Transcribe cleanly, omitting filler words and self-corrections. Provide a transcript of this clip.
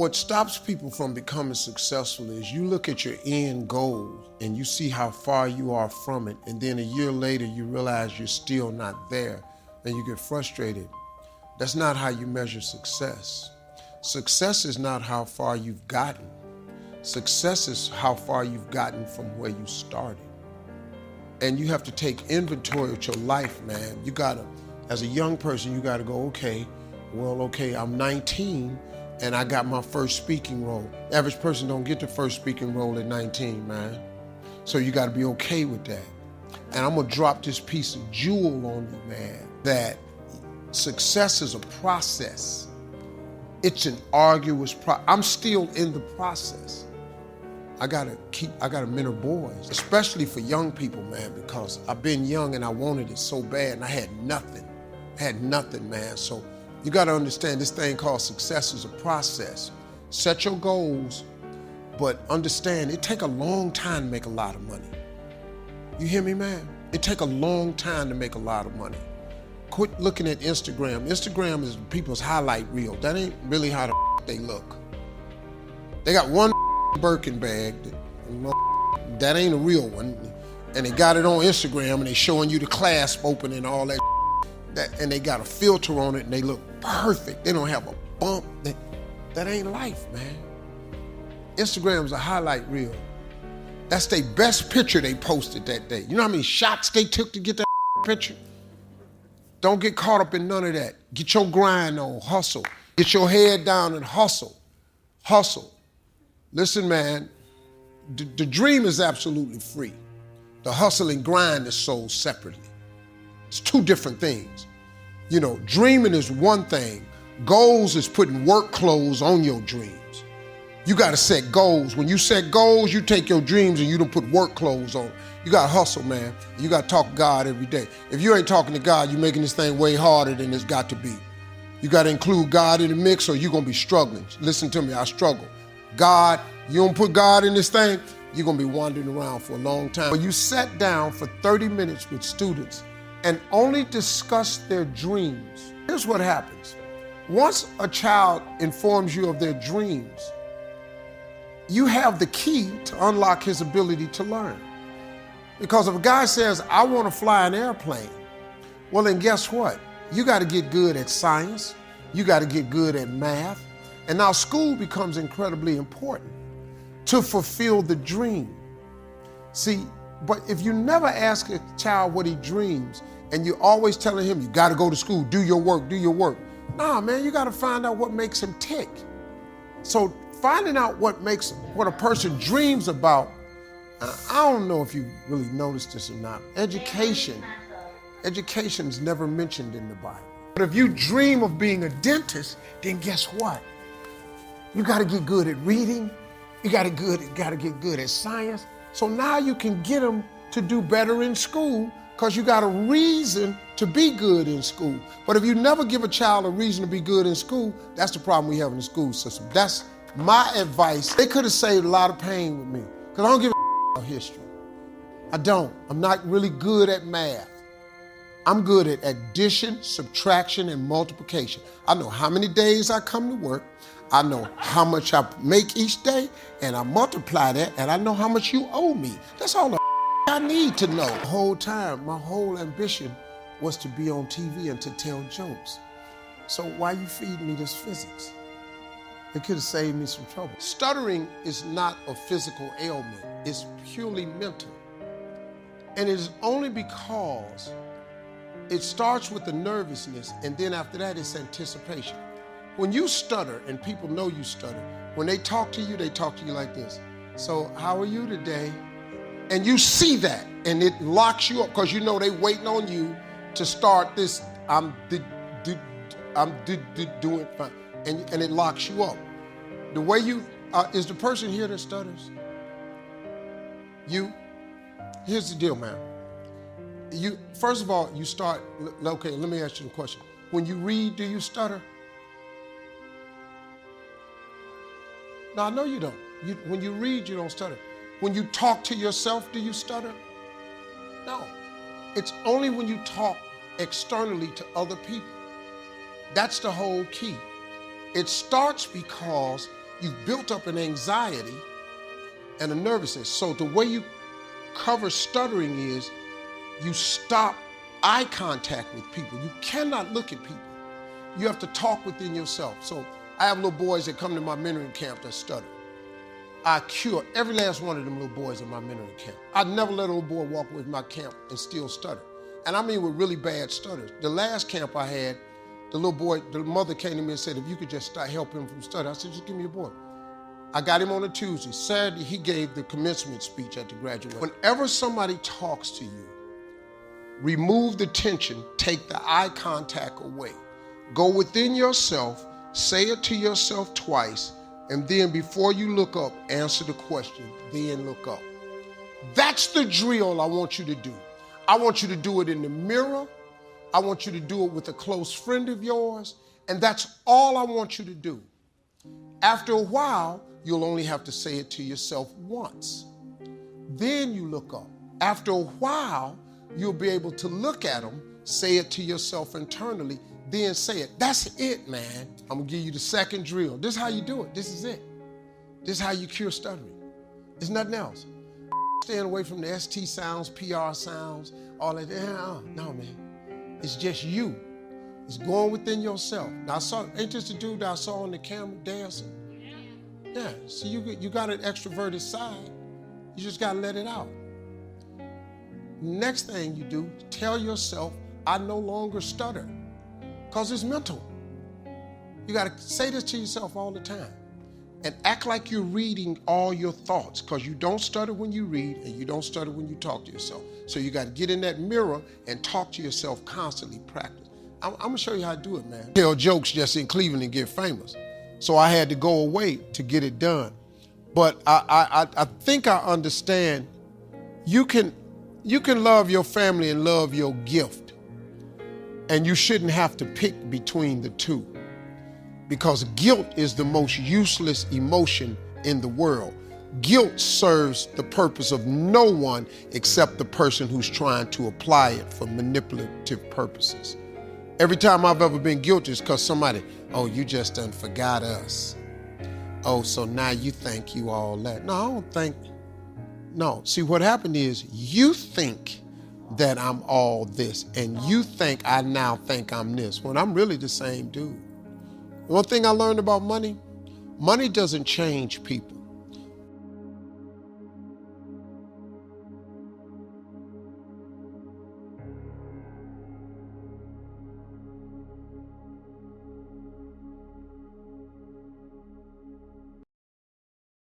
What stops people from becoming successful is you look at your end goal and you see how far you are from it, and then a year later you realize you're still not there and you get frustrated. That's not how you measure success. Success is not how far you've gotten. Success is how far you've gotten from where you started. And you have to take inventory of your life, man. You gotta, as a young person, you gotta go, okay, I'm 19 and I got my first speaking role. Average person don't get the first speaking role at 19, man. So you gotta be okay with that. And I'm gonna drop this piece of jewel on you, man, that success is a process. It's an arduous process. I'm still in the process. I gotta mentor boys, especially for young people, man, because I've been young and I wanted it so bad and I had nothing. Man. So you gotta understand this thing called success is a process. Set your goals, but understand it take a long time to make a lot of money. You hear me, man? It take a long time to make a lot of money. Quit looking at Instagram. Instagram is people's highlight reel. That ain't really how they look. They got one Birkin bag, that ain't a real one, and they got it on Instagram and they showing you the clasp open and all that, and they got a filter on it and they look perfect. They don't have a bump. That ain't life, man. Instagram's a highlight reel. That's their best picture they posted that day. You know how many shots they took to get that picture? Don't get caught up in none of that. Get your grind on, hustle. Get your head down and hustle. Listen, man, the dream is absolutely free. The hustle and grind is sold separately. It's two different things. You know, dreaming is one thing. Goals is putting work clothes on your dreams. You gotta set goals. When you set goals, you take your dreams and you don't put work clothes on. You gotta hustle, man. You gotta talk to God every day. If you ain't talking to God, you're making this thing way harder than it's got to be. You gotta include God in the mix or you're gonna be struggling. Listen to me, I struggle. God, you don't put God in this thing, you're gonna be wandering around for a long time. When you sat down for 30 minutes with students and only discuss their dreams, here's what happens. Once a child informs you of their dreams, you have the key to unlock his ability to learn. Because if a guy says, I want to fly an airplane, well then guess what? You got to get good at science, you got to get good at math, and now school becomes incredibly important to fulfill the dream. See, but if you never ask a child what he dreams, and you're always telling him, you got to go to school, do your work. Nah, man, you got to find out what makes him tick. So finding out what a person dreams about, I don't know if you really noticed this or not. Education is never mentioned in the Bible. But if you dream of being a dentist, then guess what? You gotta get good at reading, you gotta get good at science. So now you can get them to do better in school because you got a reason to be good in school. But if you never give a child a reason to be good in school, that's the problem we have in the school system. That's my advice. They could have saved a lot of pain with me because I don't give a about history. I don't. I'm not really good at math. I'm good at addition, subtraction, and multiplication. I know how many days I come to work. I know how much I make each day, and I multiply that, and I know how much you owe me. That's all the I need to know. The whole time, my whole ambition was to be on TV and to tell jokes. So why you feeding me this physics? It could have saved me some trouble. Stuttering is not a physical ailment. It's purely mental. And it is only because it starts with the nervousness, and then after that, it's anticipation. When you stutter, and people know you stutter, when they talk to you like this. So, how are you today? And you see that, and it locks you up, because you know they waiting on you to start this, I'm doing fine, and it locks you up. The way you, is the person here that stutters? Here's the deal, man. First of all, you start, okay, let me ask you a question. When you read, do you stutter? No, I know you don't. When you read, you don't stutter. When you talk to yourself, do you stutter? No. It's only when you talk externally to other people. That's the whole key. It starts because you've built up an anxiety and a nervousness. So the way you cover stuttering is you stop eye contact with people. You cannot look at people. You have to talk within yourself. So I have little boys that come to my mentoring camp that stutter. I cure every last one of them little boys in my mentoring camp. I'd never let a little boy walk away from my camp and still stutter. And I mean with really bad stutters. The last camp I had, the little boy, the mother came to me and said, if you could just help him from stutter. I said, just give me a boy. I got him on a Tuesday. Saturday, he gave the commencement speech at the graduation. Whenever somebody talks to you, remove the tension, take the eye contact away. Go within yourself, say it to yourself twice, and then before you look up, answer the question, then look up. That's the drill I want you to do. I want you to do it in the mirror. I want you to do it with a close friend of yours, and that's all I want you to do. After a while, you'll only have to say it to yourself once. Then you look up. After a while, you'll be able to look at them, say it to yourself internally, then say it. That's it, man. I'm gonna give you the second drill. This is how you do it. This is it. This is how you cure stuttering. There's nothing else. Staying away from the ST sounds, PR sounds, all that. No, man. It's just you. It's going within yourself. Now, ain't this the dude that I saw on the camera dancing? Yeah, so you got an extroverted side. You just gotta let it out. Next thing you do, tell yourself, I no longer stutter, because it's mental. You gotta say this to yourself all the time and act like you're reading all your thoughts, because you don't stutter when you read and you don't stutter when you talk to yourself. So you gotta get in that mirror and talk to yourself constantly, practice. I'm gonna show you how to do it, man. Tell jokes just in Cleveland and get famous. So I had to go away to get it done. But I think I understand you can love your family and love your gift, and you shouldn't have to pick between the two, because guilt is the most useless emotion in the world. Guilt serves the purpose of no one except the person who's trying to apply it for manipulative purposes. Every time I've ever been guilty is because somebody, oh, you just done forgot us. Oh, so now you think you all that. No, I don't think. No, see what happened is you think that I'm all this, and you think I now think I'm this, when I'm really the same dude. One thing I learned about money doesn't change people.